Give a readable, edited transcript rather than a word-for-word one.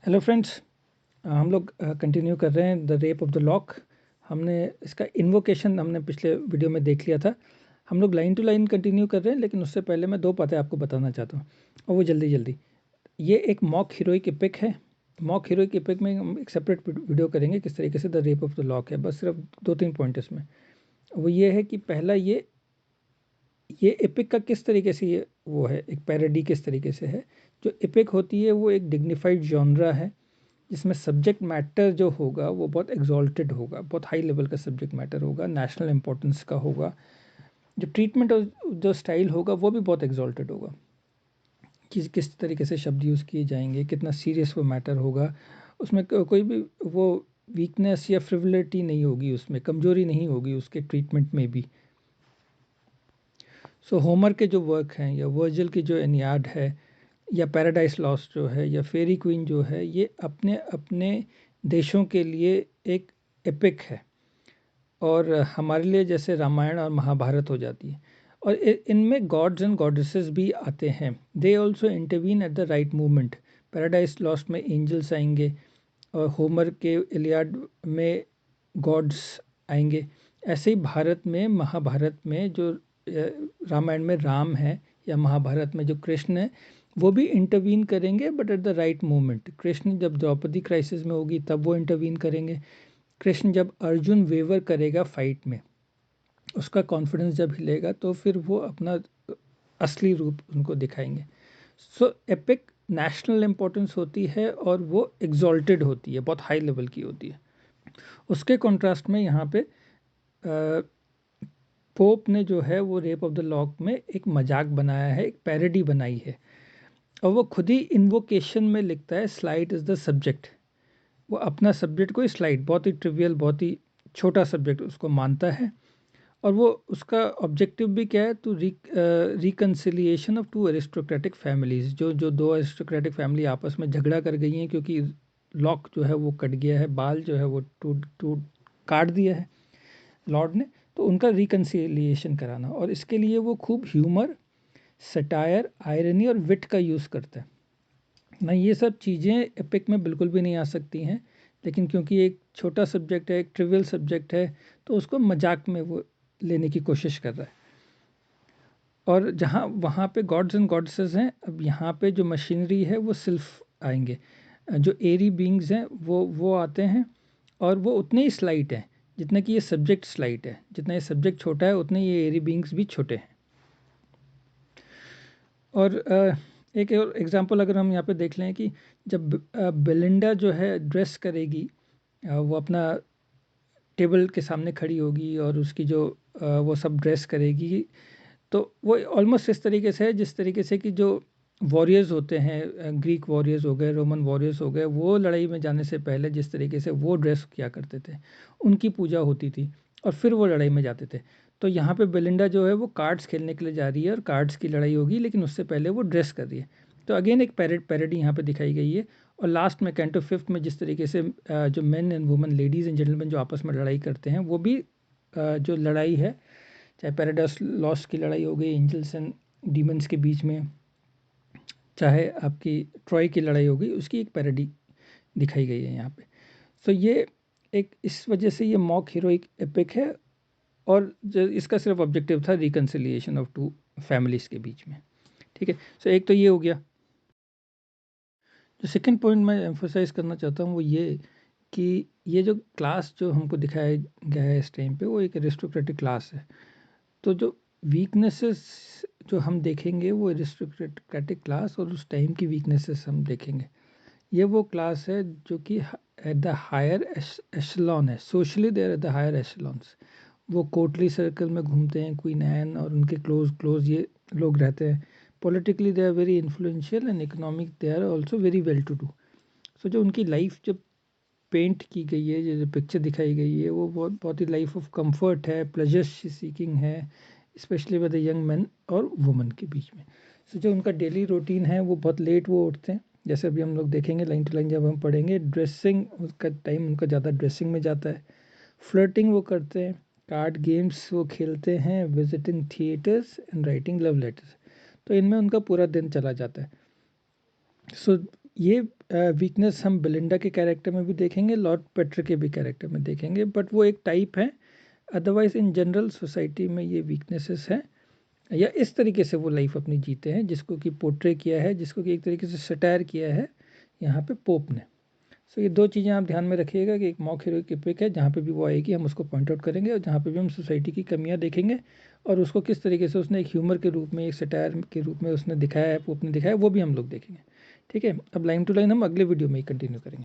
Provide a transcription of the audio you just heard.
Hello friends, हम लोग continue कर रहे हैं the rape of the lock. हमने इसका इन्वोकेशन हमने पिछले वीडियो में देख लिया था। हम लोग लाइन टू लाइन कंटिन्यू कर रहे हैं, लेकिन उससे पहले मैं दो बातें आपको बताना चाहता हूँ, और वो जल्दी जल्दी। ये एक मॉक हीरोइक एपिक है। मॉक हीरोइक एपिक में हम एक सेपरेट वीडियो करेंगे किस तरीके से the rape of the lock है। बस सिर्फ 2-3 पॉइंट इसमें। वो ये है कि पहला ये एपिक का किस तरीके से ये वो है, एक पैरोडी किस तरीके से है। जो एपिक होती है वो एक डिग्निफाइड जॉनरा है, जिसमें सब्जेक्ट मैटर जो होगा वो बहुत एग्जॉल्टेड होगा, बहुत हाई लेवल का सब्जेक्ट मैटर होगा, नेशनल इंपॉर्टेंस का होगा। जो ट्रीटमेंट और जो स्टाइल होगा वो भी बहुत एग्जॉल्टेड होगा, कि किस तरीके से शब्द यूज़ किए जाएंगे, कितना सीरियस वो मैटर होगा। उसमें कोई भी वो वीकनेस या फ्रिवलिटी नहीं होगी, उसमें कमजोरी नहीं होगी उसके ट्रीटमेंट में भी। सो होमर के जो वर्क हैं, या वर्जिल की जो एनियाड है, या पैराडाइस लॉस्ट जो है, या फेरी क्वीन जो है, ये अपने अपने देशों के लिए एक एपिक है, और हमारे लिए जैसे रामायण और महाभारत हो जाती है। और इनमें गॉड्स एंड गॉडेसेस भी आते हैं, they also intervene at the right moment. Paradise lost में एंजल्स आएंगे, और होमर के इलियाड में गॉड्स आएंगे। ऐसे ही भारत में, महाभारत में जो रामायण में राम है, या महाभारत में जो कृष्ण है, वो भी इंटरवीन करेंगे, but at the right moment. Krishna जब द्रौपदी क्राइसिस में होगी तब वो इंटरवीन करेंगे। कृष्ण जब अर्जुन वेवर करेगा फाइट में, उसका कॉन्फिडेंस जब हिलेगा, तो फिर वो अपना असली रूप उनको दिखाएंगे। सो एपिक नेशनल इम्पोर्टेंस होती है, और वो एग्जॉल्टेड होती है, बहुत हाई लेवल की होती है। उसके कॉन्ट्रास्ट में यहाँ पे पोप ने जो है वो रेप ऑफ द लॉक में एक मजाक बनाया है, एक पैरोडी बनाई है। और वो खुद ही इन्वोकेशन में लिखता है, स्लाइड इज़ द सब्जेक्ट। वो अपना सब्जेक्ट को स्लाइड, बहुत ही ट्रिवियल, बहुत ही छोटा सब्जेक्ट उसको मानता है। और वो उसका ऑब्जेक्टिव भी क्या है, to reconciliation of to aristocratic families. जो जो दो एरिस्टोक्रेटिक फैमिली आपस में झगड़ा कर गई हैं, क्योंकि लॉक जो है वो कट गया है, बाल जो है वो टूट टूट काट दिया है लॉर्ड ने, तो उनका रिकन्सिलिएशन कराना। और इसके लिए वो खूब ह्यूमर, सटायर, आयरनी और विट का यूज़ करता है ना। ये सब चीज़ें एपिक में बिल्कुल भी नहीं आ सकती हैं, लेकिन क्योंकि एक छोटा सब्जेक्ट है, एक ट्रिवियल सब्जेक्ट है, तो उसको मजाक में वो लेने की कोशिश कर रहा है। और जहाँ वहाँ पे गॉड्स एंड गॉडेसेस हैं, अब यहाँ पे जो मशीनरी है वो सिल्फ आएंगे। जो एरी बींग्स हैं वो आते हैं, और वो उतने ही स्लाइट हैं जितना कि ये सब्जेक्ट स्लाइट है। जितना ये सब्जेक्ट छोटा है, उतने ये एरी बींग्स भी छोटे हैं। और एक और एग्जांपल अगर हम यहाँ पे देख लें, कि जब बेलिंडा जो है ड्रेस करेगी, वो अपना टेबल के सामने खड़ी होगी, और उसकी जो वो सब ड्रेस करेगी, तो वो ऑलमोस्ट इस तरीके से है जिस तरीके से कि जो वॉरियर्स होते हैं, ग्रीक वॉरियर्स हो गए, रोमन वॉरियर्स हो गए, वो लड़ाई में जाने से पहले जिस तरीके से वो ड्रेस किया करते थे, उनकी पूजा होती थी, और फिर वो लड़ाई में जाते थे। तो यहाँ पे बेलिंडा जो है वो कार्ड्स खेलने के लिए जा रही है, और कार्ड्स की लड़ाई होगी, लेकिन उससे पहले वो ड्रेस कर रही है। तो अगेन एक पैरेडी यहाँ पे दिखाई गई है। और लास्ट में कैंटो फिफ्थ में जिस तरीके से जो main and women, ladies and gentleman जो आपस में लड़ाई करते हैं, वो भी जो लड़ाई है, चाहे पैराडाइस लॉस्ट की लड़ाई हो गई एंजल्स एंड डीमंस के बीच में, चाहे आपकी ट्रॉय की लड़ाई हो गई, उसकी एक पैरोडी दिखाई गई है यहाँ पे। सो ये एक, इस वजह से ये मॉक हीरोइक एपिक है, और जो इसका सिर्फ ऑब्जेक्टिव था रिकन्सिलिएशन ऑफ टू फैमिलीज के बीच में। ठीक है, सो एक तो ये हो गया। जो सेकंड पॉइंट मैं एम्फोसाइज करना चाहता हूँ वो ये, कि ये जो क्लास जो हमको दिखाया गया है इस टाइम पे, वो एक एरिस्टोक्रेटिक क्लास है। तो जो वीकनेसेस जो हम देखेंगे, वो एरिस्टोक्रेटिक क्लास और उस टाइम की वीकनेसेस हम देखेंगे। ये वो क्लास है जो कि एट द हायर एशलॉन है, socially they are at the higher echelons. वो कोटली सर्कल में घूमते हैं, क्वीन एन और उनके क्लोज क्लोज ये लोग रहते हैं। Politically they are very influential, and economic they are also very well to do. So जो उनकी लाइफ जब पेंट की गई है, जो पिक्चर दिखाई गई है, वो बहुत बहुत ही लाइफ ऑफ कंफर्ट है, प्लेजर सीकिंग है, specially with the young man और वुमन के बीच में। सो जो उनका डेली रूटीन है, वो बहुत लेट वो उठते हैं, जैसे अभी हम लोग देखेंगे लाइन टू लाइन जब हम पढ़ेंगे। ड्रेसिंग, उसका टाइम उनका ज़्यादा ड्रेसिंग में जाता है। फ्लर्टिंग वो करते हैं, कार्ड गेम्स वो खेलते हैं, visiting theatres and writing love letters. तो इनमें उनका पूरा दिन चला जाता है। सो ये वीकनेस हम बेलिंडा के कैरेक्टर में भी देखेंगे, लॉर्ड पेट्रिक के भी कैरेक्टर में देखेंगे, बट वो एक टाइप है। अदरवाइज इन जनरल सोसाइटी में ये वीकनेसेस हैं, या इस तरीके से वो लाइफ अपनी जीते हैं जिसको कि पोर्ट्रे किया है, जिसको कि एक तरीके से सटायर किया है यहाँ पे पोप ने। सो ये दो चीज़ें आप ध्यान में रखिएगा कि एक मॉक हीरोइक एपिक है, जहाँ पे भी वो आएगी हम उसको पॉइंट आउट करेंगे, और जहाँ पे भी हम सोसाइटी की कमियाँ देखेंगे और उसको किस तरीके से उसने एक ह्यूमर के रूप में, एक सटायर के रूप में उसने दिखाया है, पोप ने दिखाया है, वो भी हम लोग देखेंगे। ठीक है, अब लाइन टू लाइन हम अगले वीडियो में ही कंटिन्यू करेंगे।